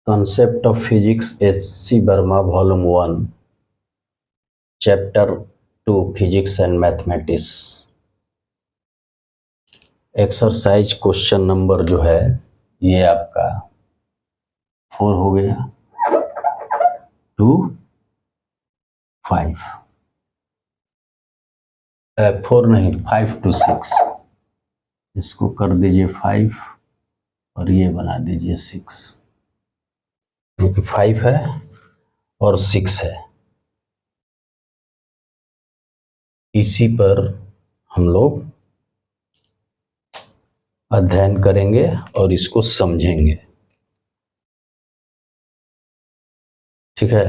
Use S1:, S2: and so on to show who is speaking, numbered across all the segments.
S1: Concept of Physics H.C. Verma Volume 1 Chapter 2 Physics and Mathematics exercise question number जो है ये आपका 4 हो गया टू 5 4 नहीं 5 to 6 इसको कर दीजिए 5 और ये बना दीजिए 6 क्योंकि 5 है और 6 है। इसी पर हम लोग अध्ययन करेंगे और इसको समझेंगे। ठीक है,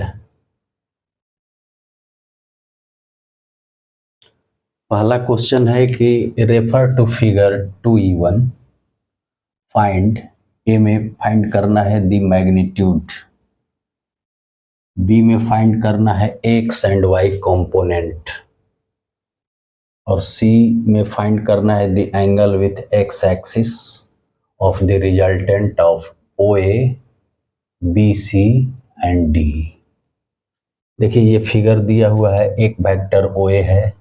S1: पहला क्वेश्चन है कि refer to figure 2E1 find. A में फाइंड करना है द मैग्नीट्यूड, बी में फाइंड करना है एक्स एंड वाई कंपोनेंट और सी में फाइंड करना है the angle with X axis of the resultant of O A B C and D. देखिए ये फिगर दिया हुआ है, एक वेक्टर ओ ए है,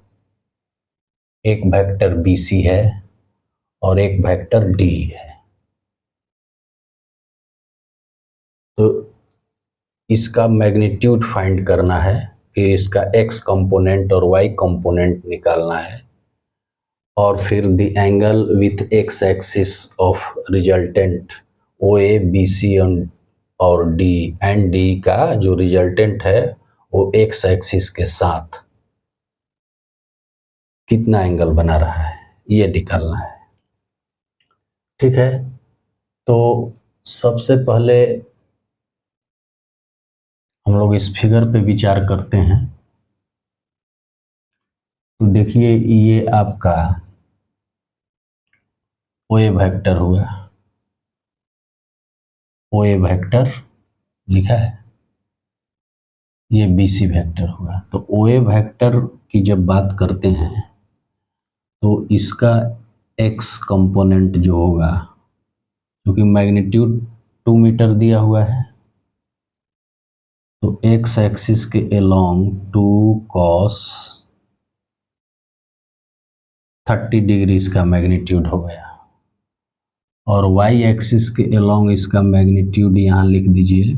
S1: एक वेक्टर बी सी है और एक वेक्टर डी है। तो इसका मैग्नीट्यूड फाइंड करना है, फिर इसका एक्स कंपोनेंट और वाई कंपोनेंट निकालना है और फिर the angle with X axis of resultant O A B C और डी एंड डी का जो रिजल्टेंट है वो एक्स एक्सिस के साथ कितना एंगल बना रहा है ये निकालना है। ठीक है, तो सबसे पहले हम लोग इस फिगर पे विचार करते हैं। तो देखिए ये आपका ओ ए वेक्टर हुआ, ओ ए वेक्टर लिखा है, ये बी सी वेक्टर हुआ। तो ओ ए वेक्टर की जब बात करते हैं तो इसका एक्स कंपोनेंट जो होगा, क्योंकि मैग्नीट्यूड 2 मीटर दिया हुआ है तो एक्स एक्सिस के अलोंग 2 cos 30 डिग्री इसका मैग्नीट्यूड हो गया और वाई एक्सिस के अलोंग इसका मैग्नीट्यूड यहाँ लिख दीजिए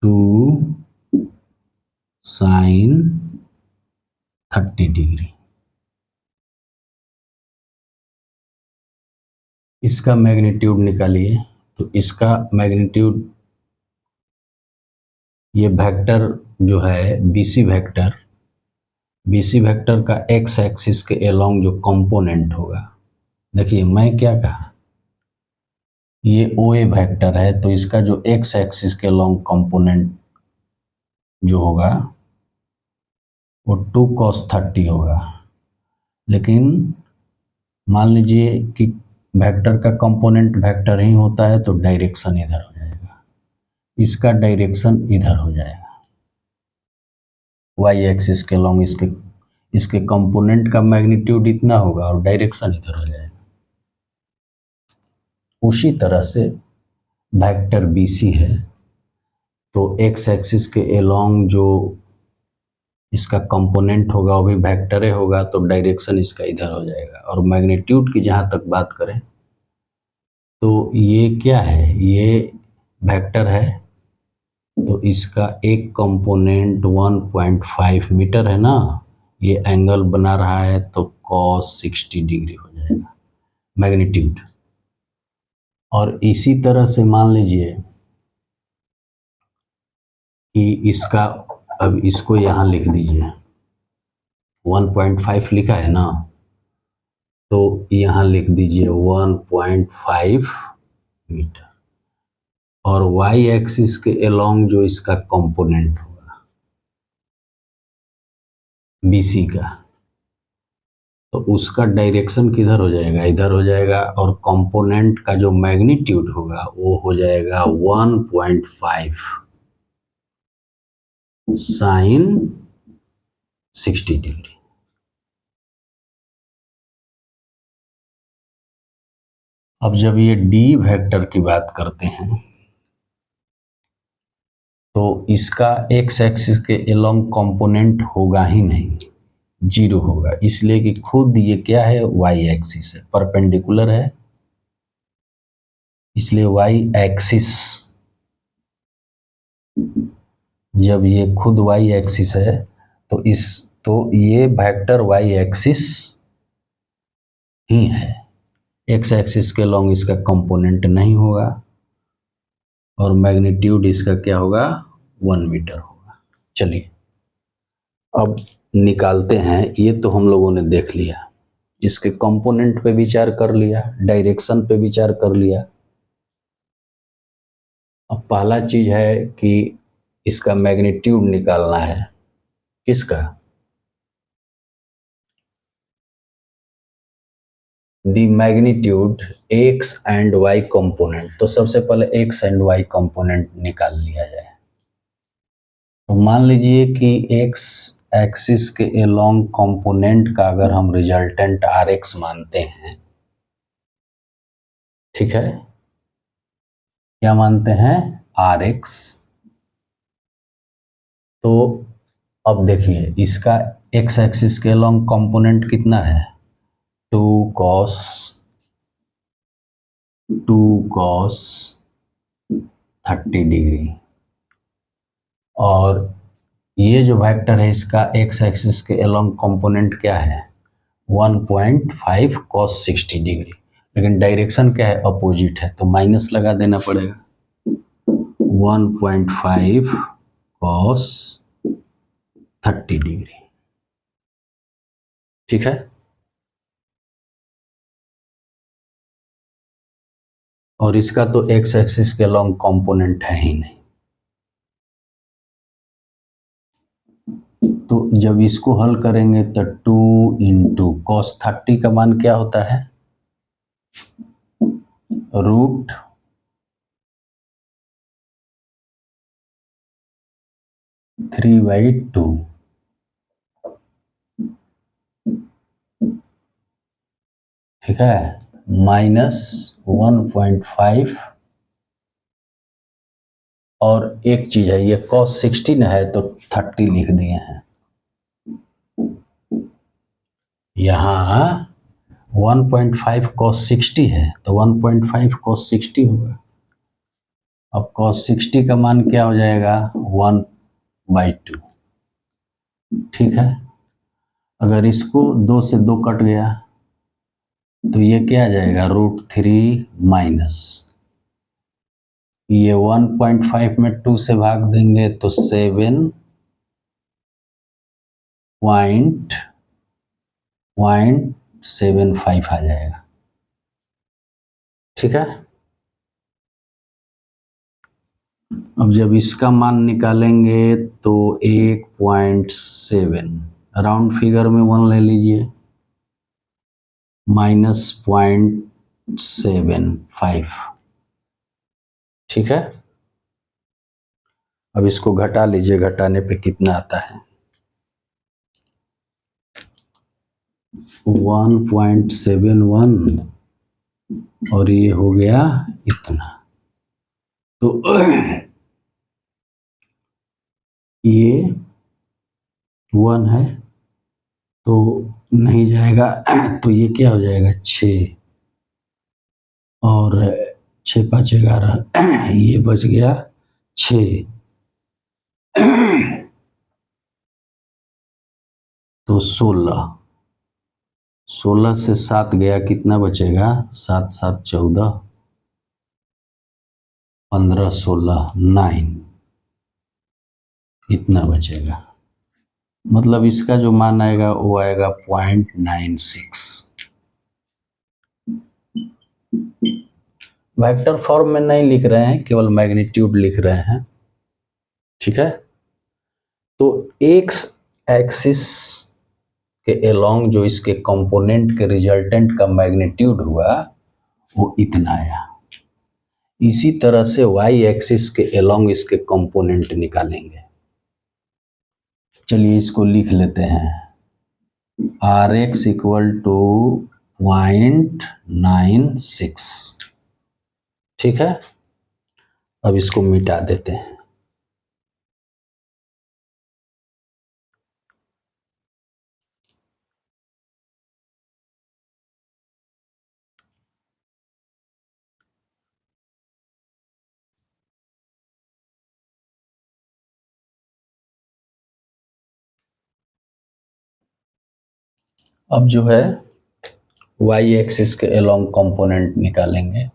S1: 2 sin 30 डिग्री। इसका मैग्नीट्यूड निकालिए तो इसका मैग्नीट्यूड ये वेक्टर जो है बीसी वेक्टर का एक्स एक्सिस के अलोंग जो कंपोनेंट होगा, देखिए मैं क्या कहा, ये ओ ए वेक्टर है तो इसका जो एक्स एक्सिस के अलोंग कंपोनेंट जो होगा वो 2 cos 30 होगा। लेकिन मान लीजिए कि वेक्टर का कंपोनेंट वेक्टर ही होता है तो डायरेक्शन इधर हो जाएगा, इसका डायरेक्शन इधर हो जाएगा, वाई एक्सिस के लॉन्ग इसके कंपोनेंट का मैग्नीट्यूड इतना होगा और डायरेक्शन इधर हो जाएगा। उसी तरह से वेक्टर बी सी है तो एक्स एक्सिस के अलोंग जो इसका कंपोनेंट होगा वो भी वेक्टर होगा तो डायरेक्शन इसका इधर हो जाएगा। और मैग्नीट्यूड की जहाँ तक बात करें तो ये क्या है, ये वेक्टर है तो इसका एक कंपोनेंट 1.5 मीटर है ना, ये एंगल बना रहा है तो cos 60 डिग्री हो जाएगा मैग्नीट्यूड। और इसी तरह से मान लीजिए कि इसका, अब इसको यहाँ लिख दीजिए 1.5 लिखा है ना तो यहाँ लिख दीजिए 1.5 मीटर और वाई एक्सिस के अलोंग जो इसका कंपोनेंट होगा बीसी का तो उसका डायरेक्शन किधर हो जाएगा, इधर हो जाएगा और कंपोनेंट का जो मैग्नीट्यूड होगा वो हो जाएगा 1.5 साइन 60 डिग्री। अब जब ये डी वेक्टर की बात करते हैं तो इसका एक्स एक्सिस के एलोंग कंपोनेंट होगा ही नहीं, जीरो होगा, इसलिए कि खुद ये क्या है, वाई एक्सिस है, परपेंडिकुलर है, इसलिए वाई एक्सिस, जब ये खुद वाई एक्सिस है तो ये वेक्टर वाई एक्सिस ही है, एक्स एक्सिस के लॉन्ग इसका कंपोनेंट नहीं होगा और मैग्नीट्यूड इसका क्या होगा, 1 मीटर होगा। चलिए अब निकालते हैं, ये तो हम लोगों ने देख लिया, इसके कंपोनेंट पे विचार कर लिया, डायरेक्शन पे विचार कर लिया। अब पहला चीज है कि इसका मैग्नीट्यूड निकालना है, किसका, the magnitude X and Y component. तो सबसे पहले एक्स एंड वाई कंपोनेंट निकाल लिया जाए। तो मान लीजिए कि एक्स एक्सिस के एलोंग कंपोनेंट का अगर हम रिजल्टेंट आर एक्स मानते हैं, ठीक है, क्या मानते हैं, आर एक्स। तो अब देखिए इसका एक्स एक्सिस के एलोंग कंपोनेंट कितना है, 2 cos 30 डिग्री, और ये जो वेक्टर है इसका एक्स एक्सिस के एलोंग कंपोनेंट क्या है, 1.5 cos 60 डिग्री, लेकिन डायरेक्शन क्या है, अपोजिट है, तो माइनस लगा देना पड़ेगा, 1.5 cos 30 डिग्री, ठीक है। और इसका तो एक्स एक्सिस के लॉन्ग कंपोनेंट है ही नहीं, तो जब इसको हल करेंगे तो 2 इंटू कॉस 30 का मान क्या होता है, रूट 3/2, ठीक है, माइनस 1.5, और एक चीज है ये cos 16 है तो 30 लिख दिए हैं, यहाँ 1.5 cos 60 है तो 1.5 cos 60 होगा। अब cos 60 का मान क्या हो जाएगा, 1/2, ठीक है। अगर इसको 2 से 2 कट गया तो ये क्या आ जाएगा, √3 माइनस, ये 1.5 में 2 से भाग देंगे तो 7.75 आ जाएगा, ठीक है। अब जब इसका मान निकालेंगे तो 1.7, राउंड फिगर में 1 ले लीजिए, -0.75, ठीक है। अब इसको घटा लीजिए, घटाने पे कितना आता है, 1.71, और ये हो गया इतना, तो ये 1 है तो नहीं जाएगा, तो ये क्या हो जाएगा, 6, और 6 5 11, ये बच गया 6, तो 16 से 7 गया, कितना बचेगा, 7 7 14, 15 16 9, इतना बचेगा। मतलब इसका जो मान आएगा वो आएगा 0.96। वेक्टर फॉर्म में नहीं लिख रहे हैं, केवल मैग्नीट्यूड लिख रहे हैं, ठीक है। तो एक्स एक्सिस के एलोंग जो इसके कंपोनेंट के रिजल्टेंट का मैग्नीट्यूड हुआ वो इतना आया। इसी तरह से वाई एक्सिस के एलोंग इसके कंपोनेंट निकालेंगे। चलिए इसको लिख लेते हैं, आर एक्स इक्वल टू 0.96। ठीक है, अब इसको मिटा देते हैं। अब जो है y एक्सिस के अलोंग कंपोनेंट निकालेंगे।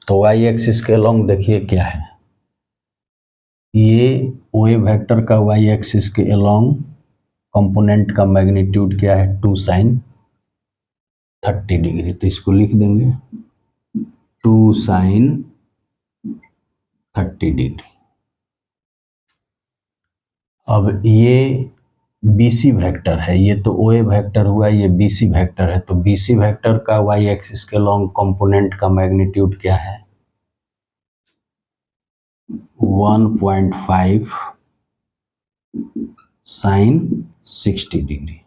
S1: तो y एक्सिस के अलोंग देखिए क्या है, ये ओ ए वेक्टर का y एक्सिस के अलोंग कंपोनेंट का मैग्नीट्यूड क्या है, 2 sin 30 डिग्री। तो इसको लिख देंगे 2 sin 30 डिग्री। अब ये BC वेक्टर है, ये तो ओ ए वेक्टर हुआ, ये BC वेक्टर है। तो BC वेक्टर का y एक्सिस के लॉन्ग कंपोनेंट का मैग्नीट्यूड क्या है, 1.5 sin 60 डिग्री।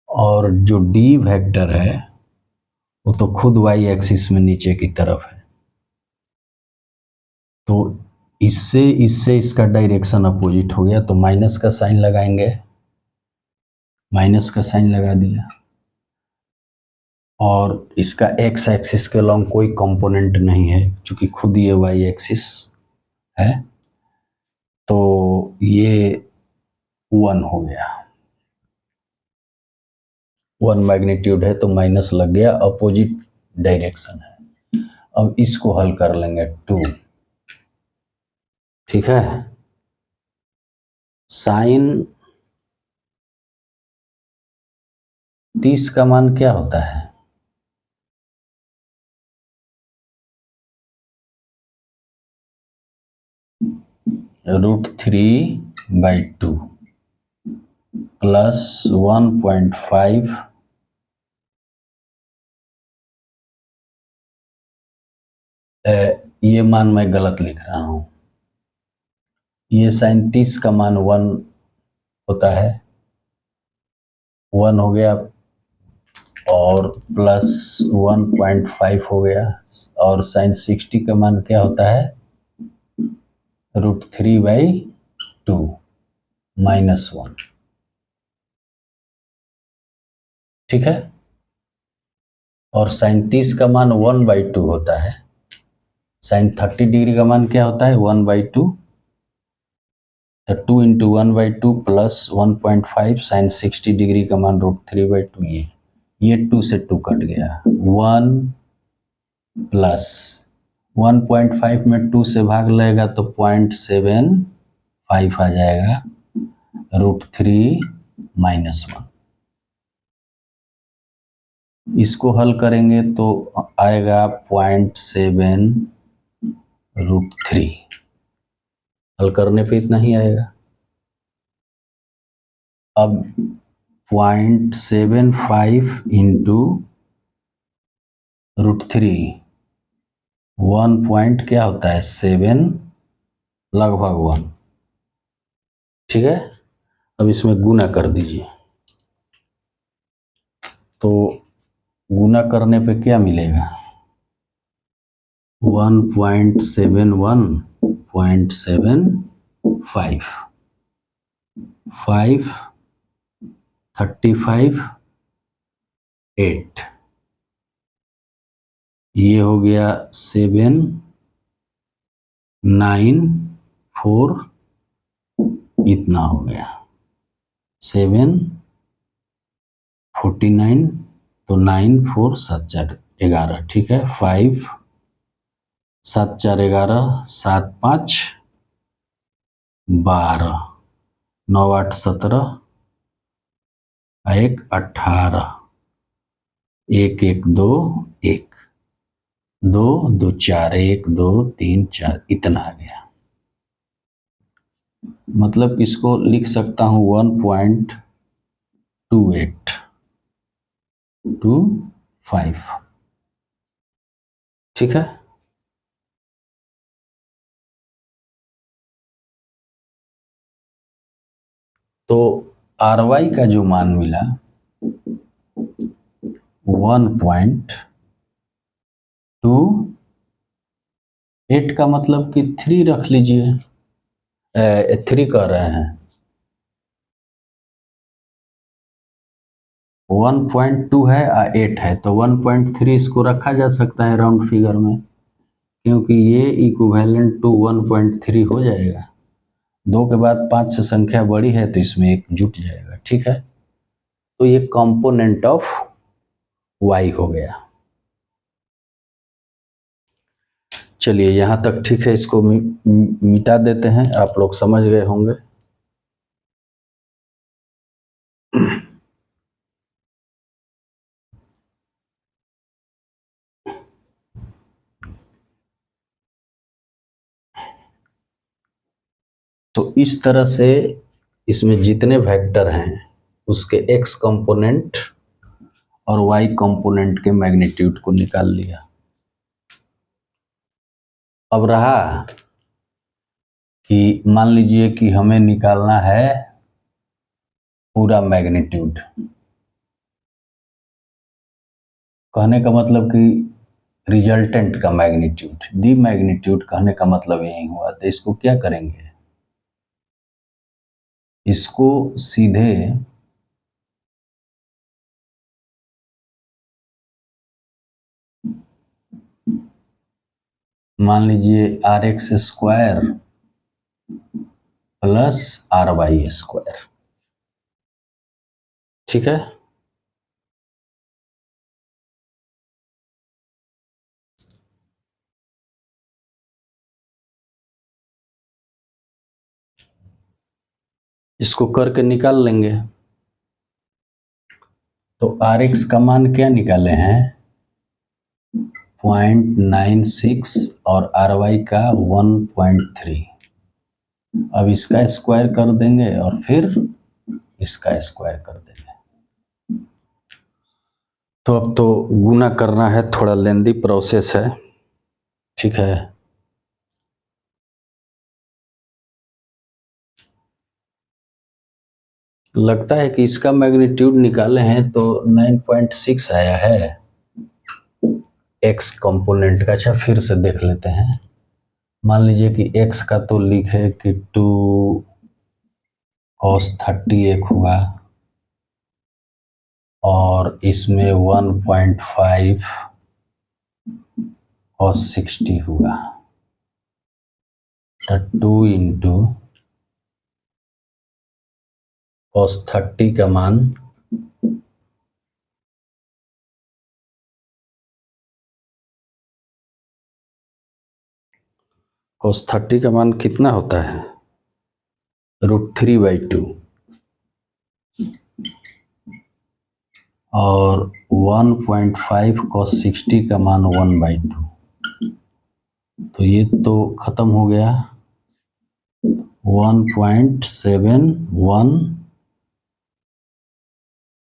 S1: और जो D वेक्टर है वो तो खुद y एक्सिस में नीचे की तरफ है, तो इससे इससे इसका डायरेक्शन अपोजिट हो गया, तो माइनस का साइन लगाएंगे, माइनस का साइन लगा दिया। और इसका x एक्सिस के लॉन्ग कोई कंपोनेंट नहीं है क्योंकि खुद ये y एक्सिस है, तो ये 1 हो गया। 1 मैग्नीट्यूड है तो माइनस लग गया, अपोजिट डायरेक्शन है। अब इसको हल कर लेंगे 2। ठीक है, साइन 30 का मान क्या होता है, √3/2 प्लस 1.5 ये मान मैं गलत लिख रहा हूं, ये साइन 30 का मान 1 होता है, 1 हो गया, और प्लस 1.5 हो गया, और साइन 60 का मान क्या होता है, √3/2 -1। ठीक है, और साइन 30 का मान 1/2 होता है, साइन 30 डिग्री का मान क्या होता है, 1/2, तो 2 इंटू 1/2 प्लस 1.5, साइन 60 डिग्री का मान √3/2। ये 2 से 2 कट गया, 1 प्लस 1.5 में 2 से भाग लगेगा तो 0.75 आ जाएगा, √3 -1। इसको हल करेंगे तो आएगा 0.7 √3। हल करने पे इतना ही आएगा। अब 0.75 इंटू √3, 1 पॉइंट क्या होता है, 7, लगभग 1। ठीक है, अब इसमें गुना कर दीजिए, तो गुना करने पे क्या मिलेगा, 1.71.75, 5, 35, 8, ये हो गया 7, 9, 4, इतना हो गया 7, 49, तो 9, 4, 7, 4, 11। ठीक है, 5, 7, 4, 11, 7, 5, 12, 9, 8, 17, 1, 18, 1, 1, 2, 1, 2, 2, 4, 1, 2, 3, 4, इतना आ गया। मतलब इसको लिख सकता हूँ 1.2825। ठीक है, तो RY का जो मान मिला 1.28 का मतलब कि 3 रख लीजिए, 3 कह रहे हैं, 1.2 है 8 है, तो 1.3 इसको रखा जा सकता है राउंड फिगर में, क्योंकि ये इक्विवेलेंट टू 1.3 हो जाएगा। 2 के बाद 5 से संख्या बड़ी है तो इसमें 1 जुट जाएगा, ठीक है। तो ये कंपोनेंट ऑफ y हो गया। चलिए यहाँ तक ठीक है, इसको मिटा देते हैं, आप लोग समझ गए होंगे। तो इस तरह से इसमें जितने वेक्टर हैं उसके x कंपोनेंट और y कंपोनेंट के मैग्नीट्यूड को निकाल लिया। अब रहा कि मान लीजिए कि हमें निकालना है पूरा मैग्नीट्यूड। कहने का मतलब कि रिजल्टेंट का मैग्नीट्यूड, दी मैग्नीट्यूड कहने का मतलब यही हुआ। तो इसको क्या करेंगे, इसको सीधे मान लीजिए RX² प्लस RY², ठीक है। इसको करके निकाल लेंगे। तो RX का मान क्या निकाले हैं, 0.96 और RY का 1.3। अब इसका स्क्वायर कर देंगे और फिर इसका स्क्वायर कर देंगे। तो अब तो गुना करना है, थोड़ा लेंदी प्रोसेस है, ठीक है। लगता है कि इसका मैग्नीट्यूड निकाले हैं तो 9.6 आया है x कंपोनेंट का। अच्छा फिर से देख लेते हैं। मान लीजिए कि x का तो लिखे कि 2 cos 30 एक हुआ और इसमें 1.5 cos 60 हुआ, तो 2 इंटू cos 30 का मान cos 30 का मान कितना होता है, √3/2, और 1.5 cos 60 का मान 1/2। तो ये तो खत्म हो गया, 1.71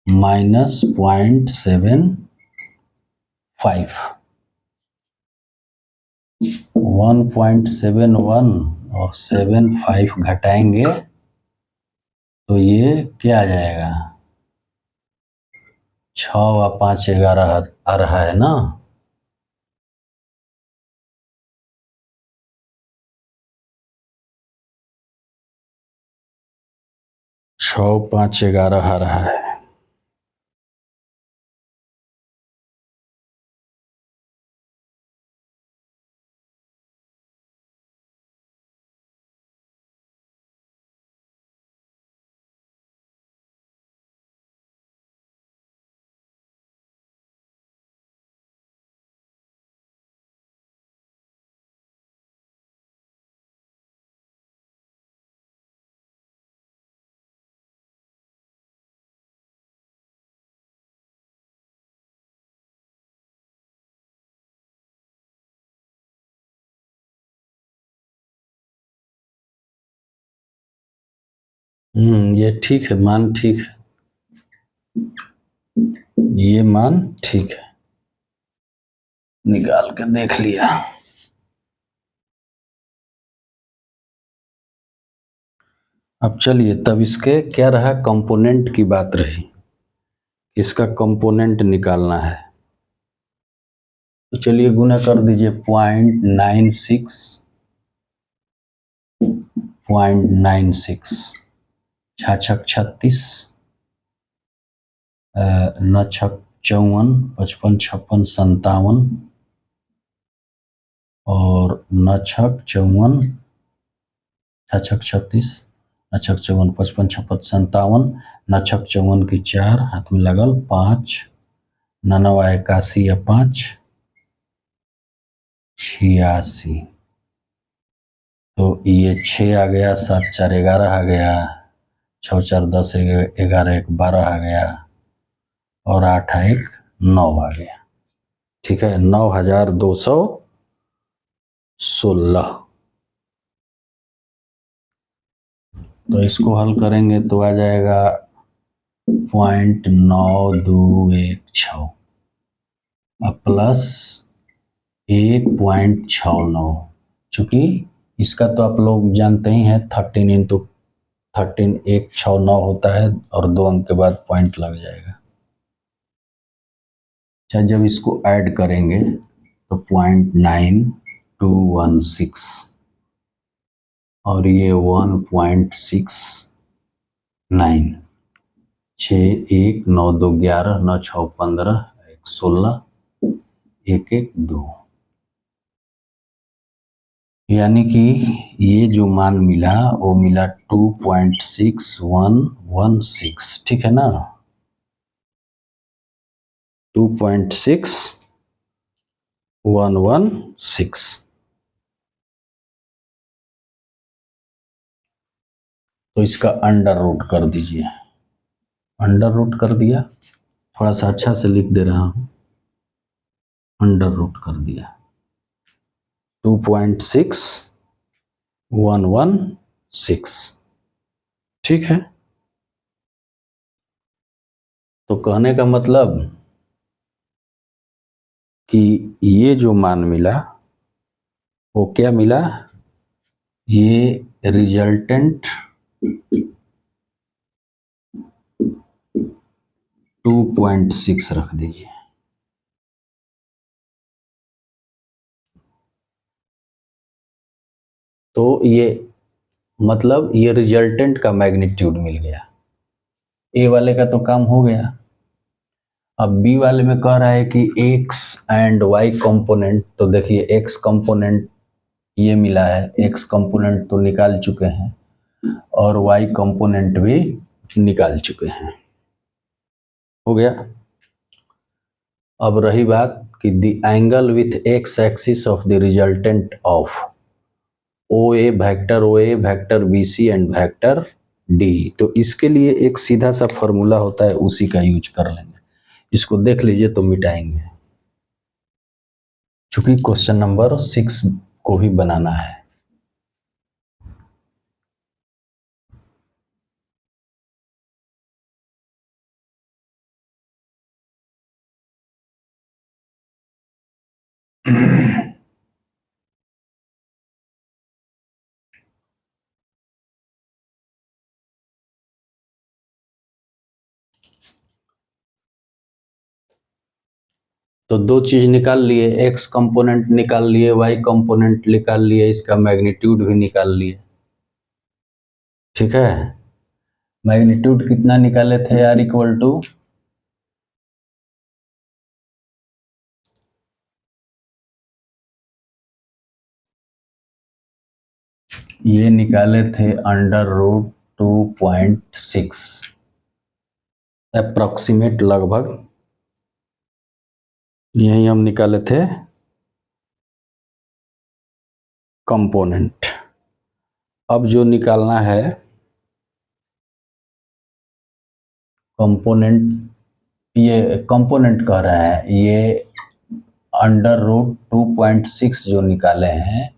S1: माइनस 0.75, 1.71 और 75 घटाएंगे तो ये क्या आ जाएगा, 6 और 5 11 आ रहा है ना। छः 5 11 आ रहा है। ये ठीक है, मान ठीक है, ये मान ठीक है, निकाल के देख लिया। अब चलिए, तब इसके क्या रहा, कंपोनेंट की बात रही, इसका कंपोनेंट निकालना है। तो चलिए गुना कर दीजिए 0.96 छाछक 36 नछक 54 55 56 57 और नछक 54 छाछक 36 नछक 54 55 56 57 नछक 54 की 4 हाथ में लगल 5 ननवा 81 या 5 86। तो ये 6 आ गया, 7 4 11 आ गया, 6 4 10 11 1 12 आ गया और 8 1 9 आ गया। ठीक है, 9216। तो इसको हल करेंगे तो आ जाएगा 0.9216 प्लस 1.69। चूंकि इसका तो आप लोग जानते ही हैं 13 इंटू 13 169 होता है और 2 अंक के बाद पॉइंट लग जाएगा। अच्छा, जब इसको ऐड करेंगे तो 0.9216 और ये 1.69 6 1 9 2 11 9 6 15 1 16 1 1 2, यानी कि ये जो मान मिला वो मिला 2.6116। ठीक है ना, 2.6116। तो इसका अंडर रूट कर दीजिए। अंडर रूट कर दिया, थोड़ा सा अच्छा से लिख दे रहा हूं, अंडर रूट कर दिया 2.6116। ठीक है, तो कहने का मतलब कि ये जो मान मिला वो क्या मिला, ये रिजल्टेंट 2.6 रख दीजिए। तो ये मतलब ये रिजल्टेंट का मैग्नीट्यूड मिल गया। ए वाले का तो काम हो गया। अब बी वाले में कह रहा है कि एक्स एंड वाई कंपोनेंट, तो देखिए एक्स कंपोनेंट ये मिला है, एक्स कंपोनेंट तो निकाल चुके हैं और वाई कंपोनेंट भी निकाल चुके हैं। हो गया। अब रही बात कि the angle with X axis of the resultant of O A vector B C and vector D. तो इसके लिए एक सीधा सा फॉर्मूला होता है, उसी का यूज कर लेंगे। इसको देख लीजिए तो मिटाएंगे, चूंकि क्वेश्चन नंबर 6 को भी बनाना है। तो दो चीज निकाल लिए, एक्स कंपोनेंट निकाल लिए, वाई कंपोनेंट निकाल लिए, इसका मैग्नीट्यूड भी निकाल लिए। ठीक है, मैग्नीट्यूड कितना निकाले थे आर इक्वल टू, ये निकाले थे अंडर रूट 2.6 अप्रोक्सीमेट, लगभग यही हम निकाले थे कंपोनेंट। अब जो निकालना है कंपोनेंट, ये कंपोनेंट कह रहा है, ये अंडर रूट 2.6 जो निकाले हैं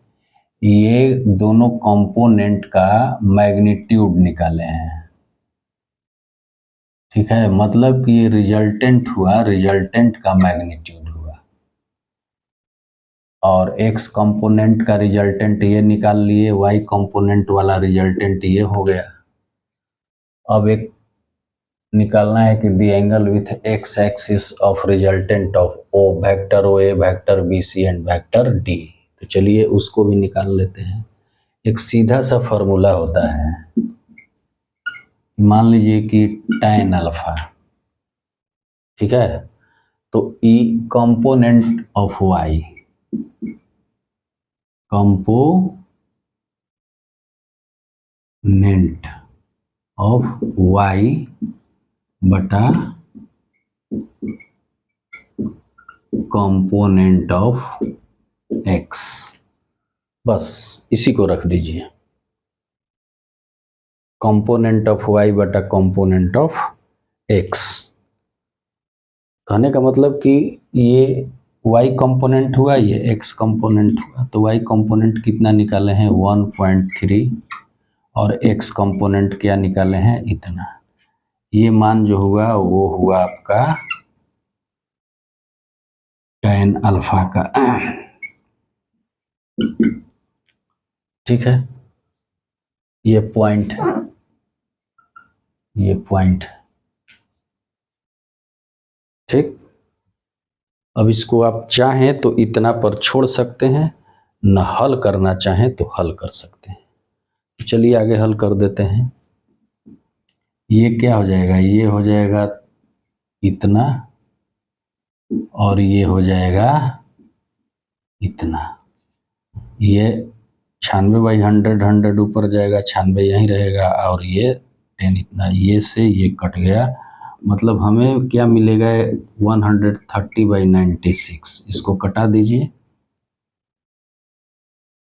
S1: ये दोनों कंपोनेंट का मैग्नीट्यूड निकाले हैं। ठीक है, मतलब कि ये रिजल्टेंट हुआ, रिजल्टेंट का मैग्नीट्यूड हुआ, और एक्स कंपोनेंट का रिजल्टेंट ये निकाल लिए, वाई कंपोनेंट वाला रिजल्टेंट ये हो गया। अब एक निकालना है कि the angle with X axis of resultant of O A vector B C and vector D. तो चलिए उसको भी निकाल लेते हैं। एक सीधा सा फॉर्मूला होता है, मान लीजिए कि tan अल्फा, ठीक है, तो e component of y, component of y बटा कंपोनेंट ऑफ एक्स, बस इसी को रख दीजिए, कंपोनेंट ऑफ वाई बटा कंपोनेंट ऑफ एक्स। कहने का मतलब कि ये y कंपोनेंट हुआ, ये x कंपोनेंट हुआ, तो y कंपोनेंट कितना निकाले हैं 1.3 और x कंपोनेंट क्या निकाले हैं इतना। ये मान जो हुआ वो हुआ आपका tan अल्फा का, ठीक है, ये पॉइंट है, ये पॉइंट, ठीक। अब इसको आप चाहें तो इतना पर छोड़ सकते हैं, न हल करना चाहें तो हल कर सकते हैं। तो चलिए आगे हल कर देते हैं। ये क्या हो जाएगा, ये हो जाएगा इतना और ये हो जाएगा इतना। ये 96/100, 100 ऊपर जाएगा, 96 यहीं रहेगा और ये 10 इतना, ये से ये कट गया, मतलब हमें क्या मिलेगा 130/96। इसको कटा दीजिए,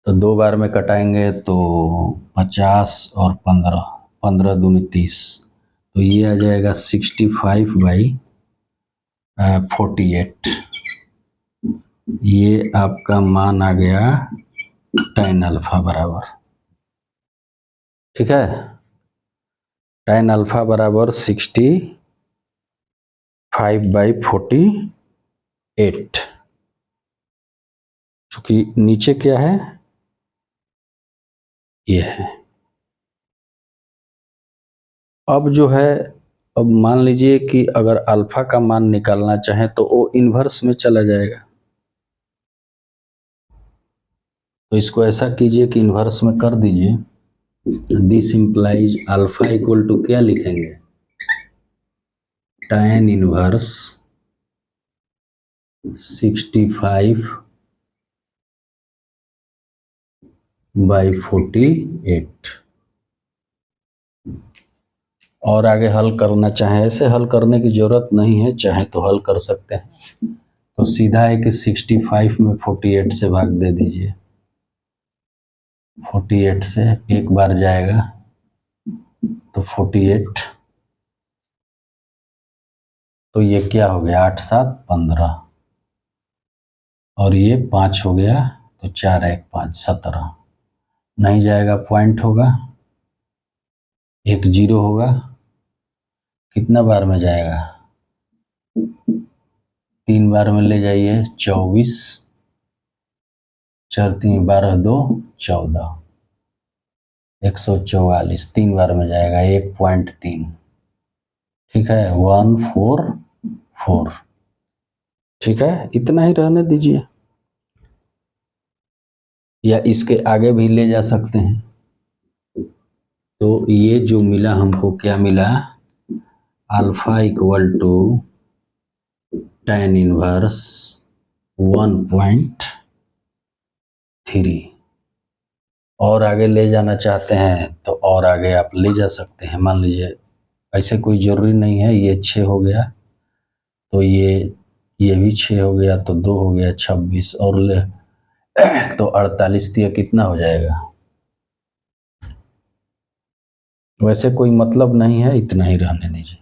S1: तो 2 बार में कटाएंगे तो 50 और 15, 15 दूनी 30, तो ये आ जाएगा 65/48। ये आपका मान आ गया tan अल्फा बराबर, ठीक है, tan अल्फा बराबर 65/48। चूंकि नीचे क्या है, ये है। अब जो है, अब मान लीजिए कि अगर अल्फा का मान निकालना चाहें तो वो इन्वर्स में चला जाएगा, तो इसको ऐसा कीजिए कि इन्वर्स में कर दीजिए। This implies alpha equal to क्या लिखेंगे, tan इनवर्स 65/48। और आगे हल करना चाहे, ऐसे हल करने की जरूरत नहीं है, चाहे तो हल कर सकते हैं। तो सीधा है कि 65 में 48 से भाग दे दीजिए, 48 से एक बार जाएगा तो 48, तो ये क्या हो गया 8 7 15 और ये 5 हो गया, तो 4 1 5 17, नहीं जाएगा पॉइंट होगा, एक जीरो होगा, कितना बार में जाएगा 3 बार में ले जाइए, 24, 4 3 12 2 14, 144, 3 बार में जाएगा 1.3, ठीक है, 144, ठीक है, इतना ही रहने दीजिए, या इसके आगे भी ले जा सकते हैं। तो ये जो मिला हमको, क्या मिला, alpha equal to tan inverse 1.3। और आगे ले जाना चाहते हैं तो और आगे आप ले जा सकते हैं। मान लीजिए ऐसे कोई ज़रूरी नहीं है, ये 6 हो गया तो ये भी 6 हो गया, तो 2 हो गया 26 और ले तो 48, तो ये कितना हो जाएगा। वैसे कोई मतलब नहीं है, इतना ही रहने दीजिए,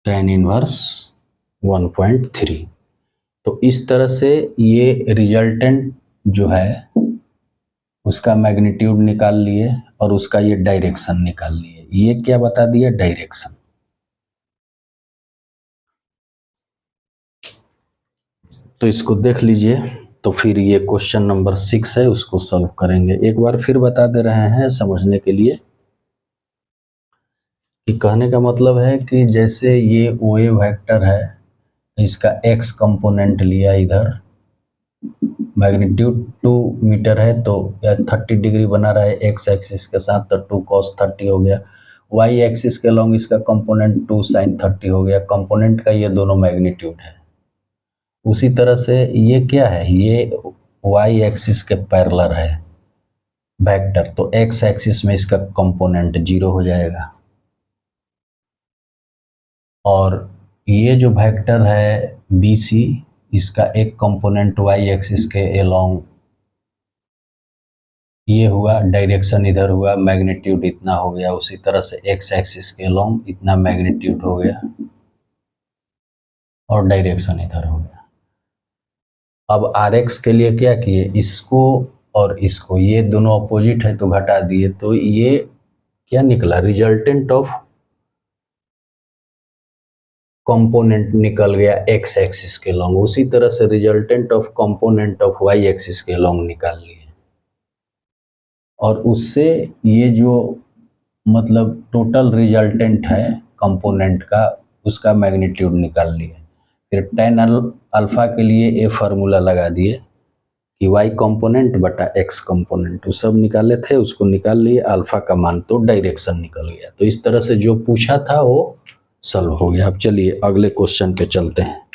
S1: tan इनवर्स 1.3। तो इस तरह से ये रिजल्टेंट जो है उसका मैग्नीट्यूड निकाल लिए और उसका ये डायरेक्शन निकाल लिए। ये क्या बता दिया, डायरेक्शन। तो इसको देख लीजिए, तो फिर ये क्वेश्चन नंबर 6 है, उसको सॉल्व करेंगे। एक बार फिर बता दे रहे हैं समझने के लिए कि कहने का मतलब है कि जैसे ये ओ ए वेक्टर है, इसका एक्स कंपोनेंट लिया इधर, मैग्नीट्यूड 2 मीटर है तो 30 डिग्री बना रहा है एक्स एक्सिस के साथ, तो 2 cos 30 हो गया। वाई एक्सिस के लॉन्ग इसका कंपोनेंट 2 sin 30 हो गया। कंपोनेंट का ये दोनों मैग्नीट्यूड है। उसी तरह से ये क्या है, ये वाई एक्सिस के पैरेलल है वेक्टर, तो एक्स एक्सिस में इसका कंपोनेंट 0 हो जाएगा। और ये जो वेक्टर है बी सी, इसका एक कंपोनेंट वाई एक्सिस के अलोंग ये हुआ, डायरेक्शन इधर हुआ, मैग्नीट्यूड इतना हो गया। उसी तरह से एक्स एक्सिस के अलोंग इतना मैग्नीट्यूड हो गया और डायरेक्शन इधर हो गया। अब आर एक्स के लिए क्या किए, इसको और इसको, ये दोनों अपोजिट है तो घटा दिए, तो ये क्या निकला, रिजल्टेंट ऑफ कंपोनेंट निकल गया एक्स एक्सिस के लॉन्ग। उसी तरह से resultant of component of Y axis के लॉन्ग निकाल लिए, और उससे ये जो मतलब टोटल रिजल्टेंट है कंपोनेंट का, उसका मैग्नीट्यूड निकाल लिए। फिर टेन अल्फा के लिए ये फार्मूला लगा दिए कि वाई कंपोनेंट बटा एक्स कंपोनेंट, वो सब निकाले थे, उसको निकाल लिए, अल्फा का मान तो डायरेक्शन निकल गया। तो इस तरह से जो पूछा था वो सॉल्व हो गया। अब चलिए अगले क्वेश्चन पे चलते हैं।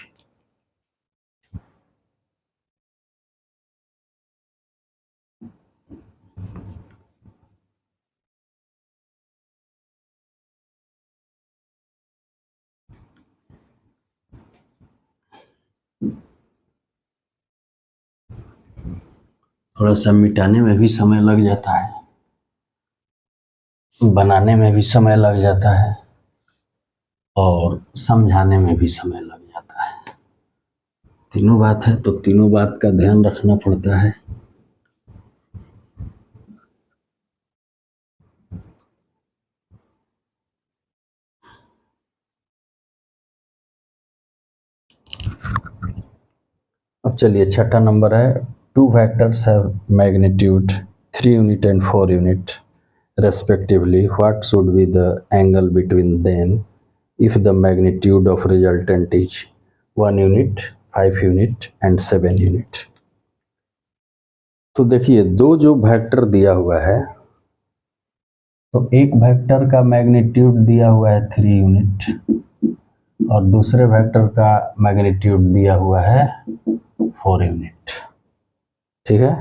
S1: थोड़ा सा मिटाने में भी समय लग जाता है, बनाने में भी समय लग जाता है, और समझाने में भी समय लग जाता है। तीनों बात है तो तीनों बात का ध्यान रखना पड़ता है। अब चलिए छठा नंबर है, two vectors have magnitude 3 unit and 4 unit respectively. What should be the angle between them if the magnitude of resultant is 1 unit, 5 unit and 7 unit? तो देखिए दो जो वेक्टर दिया हुआ है, तो एक वेक्टर का मैग्नीट्यूड दिया हुआ है 3 यूनिट और दूसरे वेक्टर का मैग्नीट्यूड दिया हुआ है 4 यूनिट। ठीक है,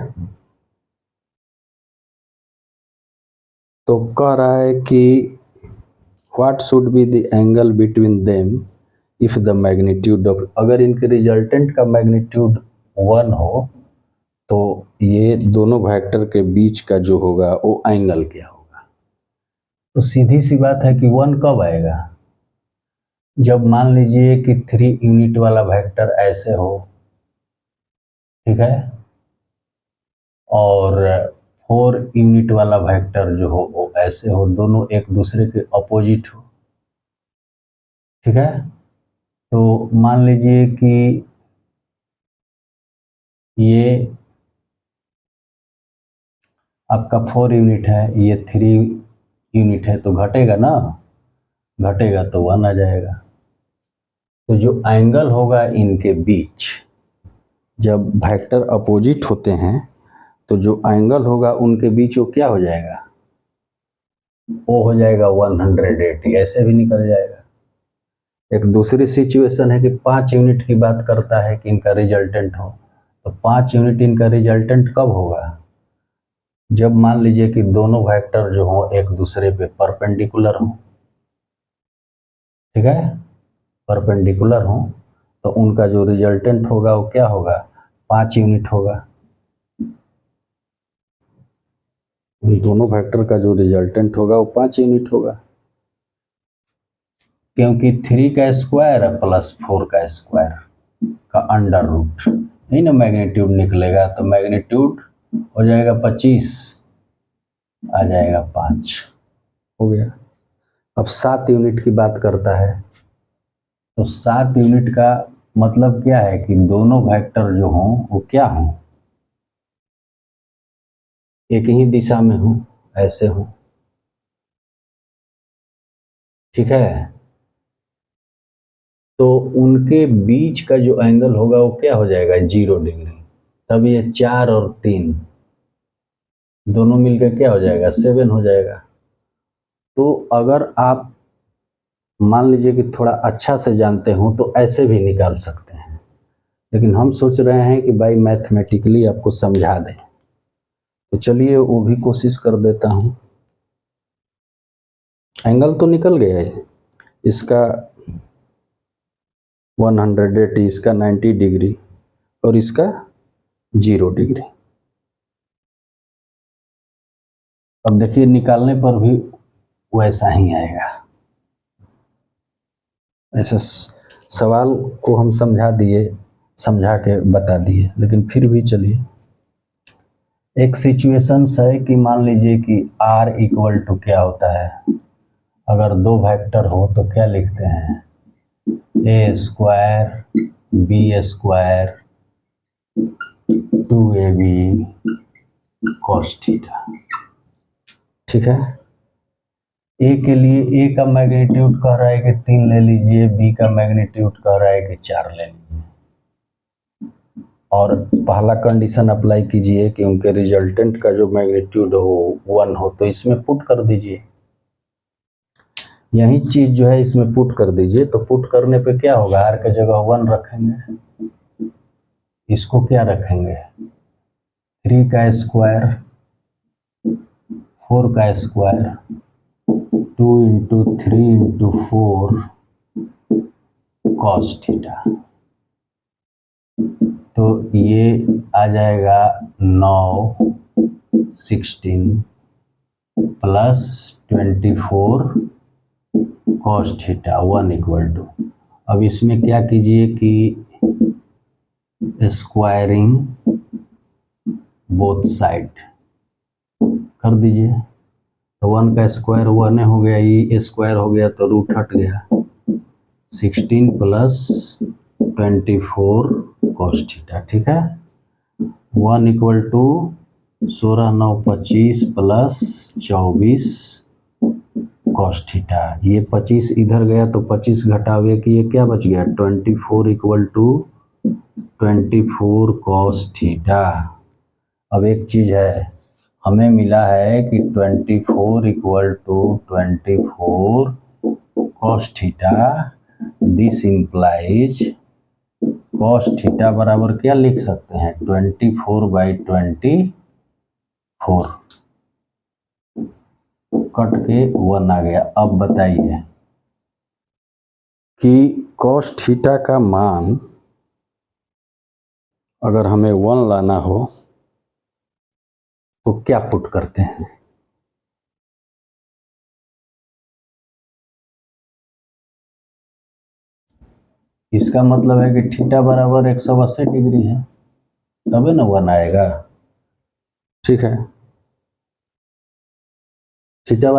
S1: तो कह रहा है कि what should be the angle between them if the magnitude of, अगर इनके रिजल्टेंट का मैग्नीट्यूड 1 हो तो ये दोनों वेक्टर के बीच का जो होगा वो एंगल क्या होगा। तो सीधी सी बात है कि 1 कब आएगा, जब मान लीजिए कि 3 यूनिट वाला वेक्टर ऐसे हो, ठीक है, और 4 यूनिट वाला वेक्टर जो हो वो ऐसे हो, दोनों एक दूसरे के अपोजिट हो। ठीक है, तो मान लीजिए कि ये आपका 4 यूनिट है, ये 3 यूनिट है, तो घटेगा ना, घटेगा तो 1 आ जाएगा। तो जो एंगल होगा इनके बीच, जब वेक्टर अपोजिट होते हैं तो जो एंगल होगा उनके बीच वो क्या हो जाएगा, वो हो जाएगा 180, ऐसे भी निकल जाएगा। एक दूसरी सिचुएशन है कि 5 यूनिट की बात करता है कि इनका रिजल्टेंट हो, तो 5 यूनिट इनका रिजल्टेंट कब होगा, जब मान लीजिए कि दोनों वेक्टर जो हो एक दूसरे पे परपेंडिकुलर हो। ठीक है, परपेंडिकुलर हो तो उनका जो रिजल्टेंट होगा वो क्या होगा, 5 यूनिट होगा। उन दोनों वेक्टर का जो रिजल्टेंट होगा वो 5 यूनिट होगा, क्योंकि 3 का स्क्वायर है प्लस 4 का स्क्वायर का अंडर रूट, नहीं ना मैग्नीट्यूड निकलेगा, तो मैग्नीट्यूड हो जाएगा 25, आ जाएगा 5, हो गया। अब 7 यूनिट की बात करता है, तो 7 यूनिट का मतलब क्या है कि दोनों वेक्टर जो हों वो क्या हों, एक ही दिशा में हों, ऐसे हों। ठीक है। तो उनके बीच का जो एंगल होगा वो क्या हो जाएगा, 0 डिग्री। तब ये 4 और 3 दोनों मिलकर क्या हो जाएगा, 7 हो जाएगा। तो अगर आप मान लीजिए कि थोड़ा अच्छा से जानते हो तो ऐसे भी निकाल सकते हैं, लेकिन हम सोच रहे हैं कि भाई मैथमेटिकली आपको समझा दें, तो चलिए वो भी कोशिश कर देता हूँ। एंगल तो निकल गया है, इसका 180, इसका 90 डिग्री और इसका 0 डिग्री। अब देखिए निकालने पर भी वैसा ही आएगा। ऐसे सवाल को हम समझा दिए, समझा के बता दिए, लेकिन फिर भी चलिए एक सिचुएशंस है कि मान लीजिए कि R इक्वल टू क्या होता है, अगर दो वेक्टर हो तो क्या लिखते हैं, a square b square 2ab cos theta. ठीक है, ए के लिए ए का मैग्नीट्यूड कह रहा है कि 3 ले लीजिए, बी का मैग्नीट्यूड कह रहा है कि 4 ले लीजिए, और पहला कंडीशन अप्लाई कीजिए कि उनके रिजल्टेंट का जो मैग्नीट्यूड हो 1 हो, तो इसमें पुट कर दीजिए। यही चीज जो है इसमें पुट कर दीजिए, तो पुट करने पे क्या होगा, आर के जगह 1 रखेंगे, इसको क्या रखेंगे 3 का स्क्वायर 4 का square 2 into 3 into 4 cos theta. तो ये आ जाएगा 9 16 plus 24 cos theta 1 equal to. अब इसमें क्या कीजिए कि स्क्वायरिंग बोथ साइड कर दीजिए। तो 1 का स्क्वायर 1 हो गया, ये स्क्वायर हो गया तो रूट हट गया, 16 प्लस 24 कॉस थीटा। ठीक है, 1 equal to 16 9 25 plus 24 cos theta. ये 25 इधर गया तो 25 घटावे कि ये क्या बच गया 24 इक्वल टू 24 कॉस थीटा। अब एक चीज है, हमें मिला है कि 24 equal to 24 cos theta. This implies cos theta बराबर क्या लिख सकते हैं 24/24, कट के 1 आ गया। अब बताइए कि कॉस थीटा का मान अगर हमें 1 लाना हो तो क्या पुट करते हैं, इसका मतलब है कि थीटा बराबर 180 डिग्री है, तभी ना 1 आएगा। ठीक है, थीटा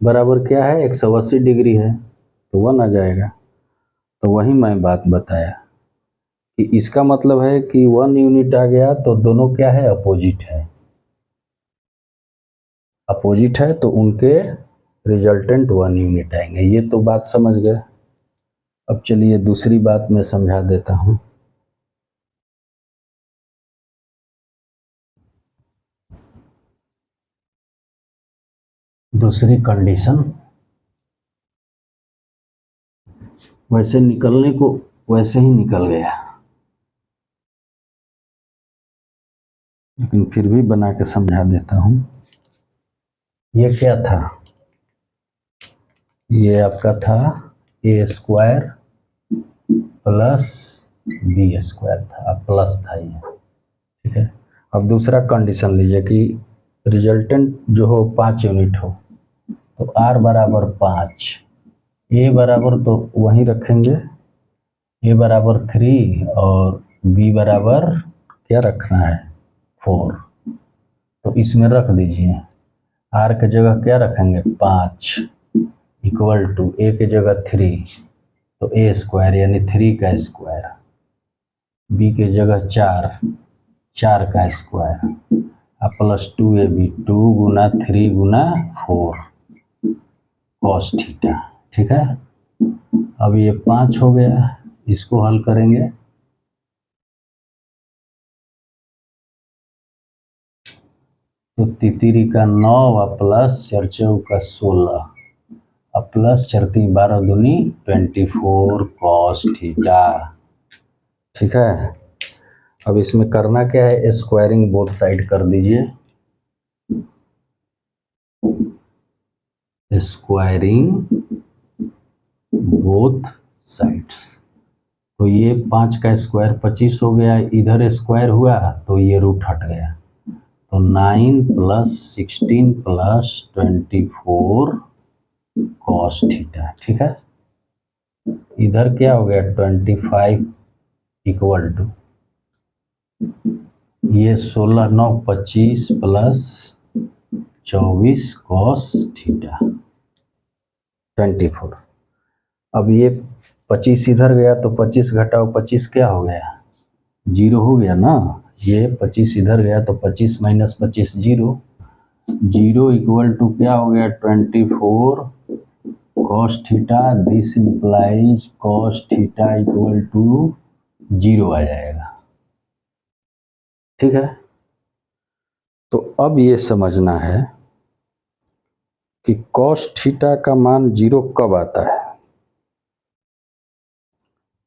S1: बराबर क्या है 180 डिग्री है, तो 1 आ जाएगा। तो वही मैं बात बताया कि इसका मतलब है कि 1 यूनिट आ गया तो दोनों क्या है, अपोजिट है। अपोजिट है तो उनके रिजल्टेंट 1 यूनिट आएंगे। ये तो बात समझ गए। अब चलिए दूसरी बात मैं समझा देता हूं। दूसरी कंडीशन, वैसे निकलने को वैसे ही निकल गया, लेकिन फिर भी बना के समझा देता हूं। ये क्या था, ये आपका था ए स्क्वायर प्लस बी स्क्वायर था, प्लस था ये। ठीक है, अब दूसरा कंडीशन लीजिए कि रिजल्टेंट जो हो 5 यूनिट हो, तो R बराबर 5, ए बराबर तो वहीं रखेंगे, ए बराबर 3 और बी बराबर क्या रखना है 4, तो इसमें रख दीजिए। R के जगह क्या रखेंगे 5 इक्वल टू ए के जगह 3, तो ए स्क्वायर यानी 3 का स्क्वायर, बी के जगह 4 का स्क्वायर, अब प्लस 2ab 2 गुना 3 गुना 4 कॉस थीटा। ठीक है। अब ये 5 हो गया, इसको हल करेंगे तो तितरी का 9 और प्लस 4 का 16 अब प्लस 4 × 12 दूनी 24 कॉस थीटा। ठीक है। अब इसमें करना क्या है, स्क्वायरिंग बोथ साइड कर दीजिए, स्क्वायरिंग बोथ साइड्स। तो ये 5 का स्क्वायर 25 हो गया, इधर स्क्वायर हुआ तो ये रूट हट गया, तो 9 + 16 + 24 कॉस थीटा। ठीक है। इधर क्या हो गया 25 इक्वल टू ये 16 9 25 + 24 कॉस थीटा 24। अब ये 25 इधर गया तो 25 घटाओ 25 क्या हो गया 0 हो गया ना। ये 25 इधर गया तो 25 - 25 0 0 इक्वल टू क्या हो गया 24 cos theta. This implies cos theta equal to 0 आ जाएगा। ठीक है। तो अब ये समझना है कि कॉस थीटा का मान 0 कब आता है।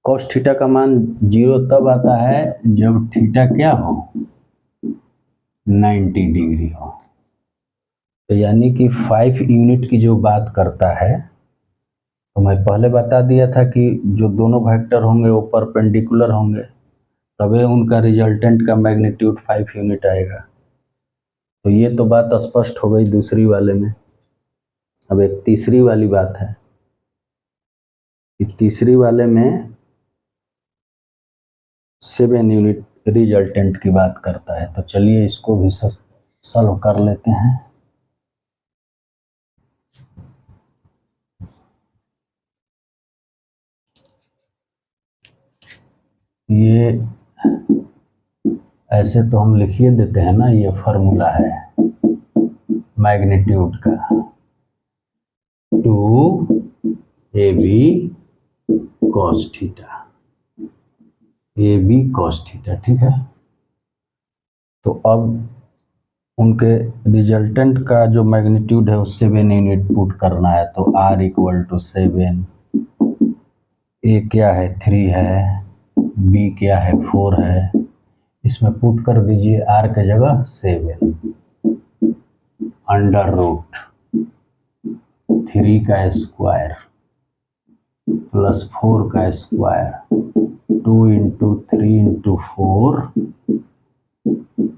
S1: कॉस थीटा का मान 0 तब आता है जब थीटा क्या हो 90 डिग्री हो। तो यानी कि 5 यूनिट की जो बात करता है, तो मैं पहले बता दिया था कि जो दोनों वेक्टर होंगे वो परपेंडिकुलर होंगे, तभी उनका रिजल्टेंट का मैग्नीट्यूड 5 यूनिट आएगा। तो ये तो बात स्पष्ट हो गई दूसरी वाले में। अब एक तीसरी वाली बात है कि तीसरी वाले में 7 यूनिट रिजल्टेंट की बात करता है। तो चलिए इसको भी सॉल्व कर लेते हैं। ये ऐसे तो हम लिखिए देते हैं ना, ये फार्मूला है मैग्नीट्यूड का 2ab cos theta, ab cos theta. ठीक है। तो अब उनके रिजल्टेंट का जो मैग्नीट्यूड है वो 7 यूनिट पुट करना है। तो r = 7, a क्या है 3 है, b क्या है 4 है, इसमें पुट कर दीजिए r के जगह 7 √ 3 का स्क्वायर + 4 का स्क्वायर 2 × 3 × 4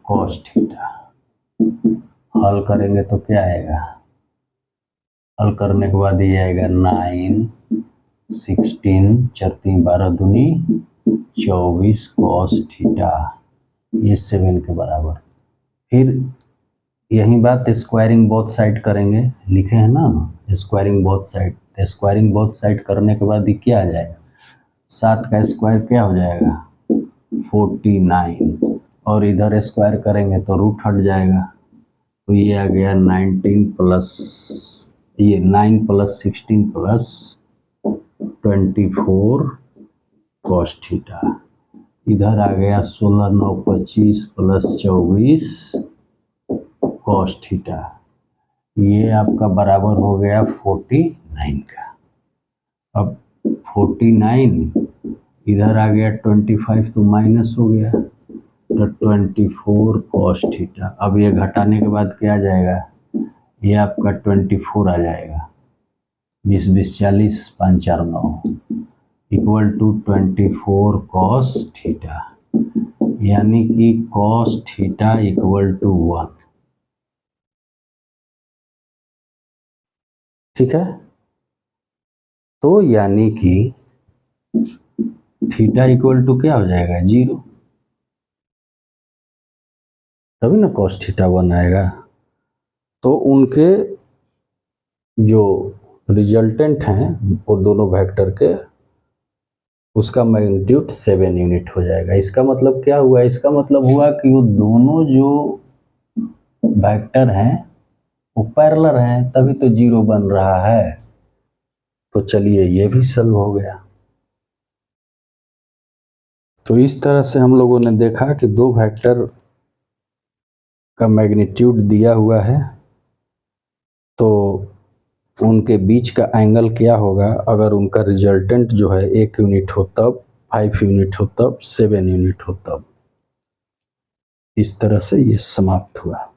S1: cos थीटा। हल करेंगे तो क्या आएगा, हल करने के बाद ये आएगा 9 16 4 3 12 दूनी 24 cos थीटा, ये 7 के बराबर। फिर यही बात स्क्वायरिंग बोथ साइड करेंगे, लिखे हैं ना squaring both side. Squaring both side करने के बाद ये क्या आ जाएगा 7 का स्क्वायर क्या हो जाएगा 49, और इधर स्क्वायर करेंगे तो रूट हट जाएगा। तो ये आ गया 19 प्लस ये 9 + 16 + 24 cos थीटा। इधर आ गया 16 9 25 + 24 cos थीटा। ये आपका बराबर हो गया 49 का। अब 49 इधर आ गया 25 तो माइनस हो गया तो 24 cos थीटा। अब ये घटाने के बाद क्या आ जाएगा, ये आपका 24 आ जाएगा, 20 20 40 5 4 9 इक्वल टू 24 cos थीटा, यानी कि cos थीटा इक्वल टू 1। ठीक है। तो यानी कि थीटा इक्वल टू क्या हो जाएगा 0, तभी ना cos थीटा 1 आएगा। तो उनके जो रिजल्टेंट हैं वो दोनों वेक्टर के, उसका मैग्नीट्यूड 7 यूनिट हो जाएगा। इसका मतलब क्या हुआ, इसका मतलब हुआ कि वो दोनों जो वेक्टर हैं वो पैरेलल हैं, तभी तो 0 बन रहा है। तो चलिए ये भी सॉल्व हो गया। तो इस तरह से हम लोगों ने देखा कि दो वेक्टर का मैग्नीट्यूड दिया हुआ है, तो उनके बीच का एंगल क्या होगा अगर उनका रिजल्टेंट जो है 1 यूनिट हो तब, 5 यूनिट हो तब, 7 यूनिट हो तब। इस तरह से ये समाप्त हुआ।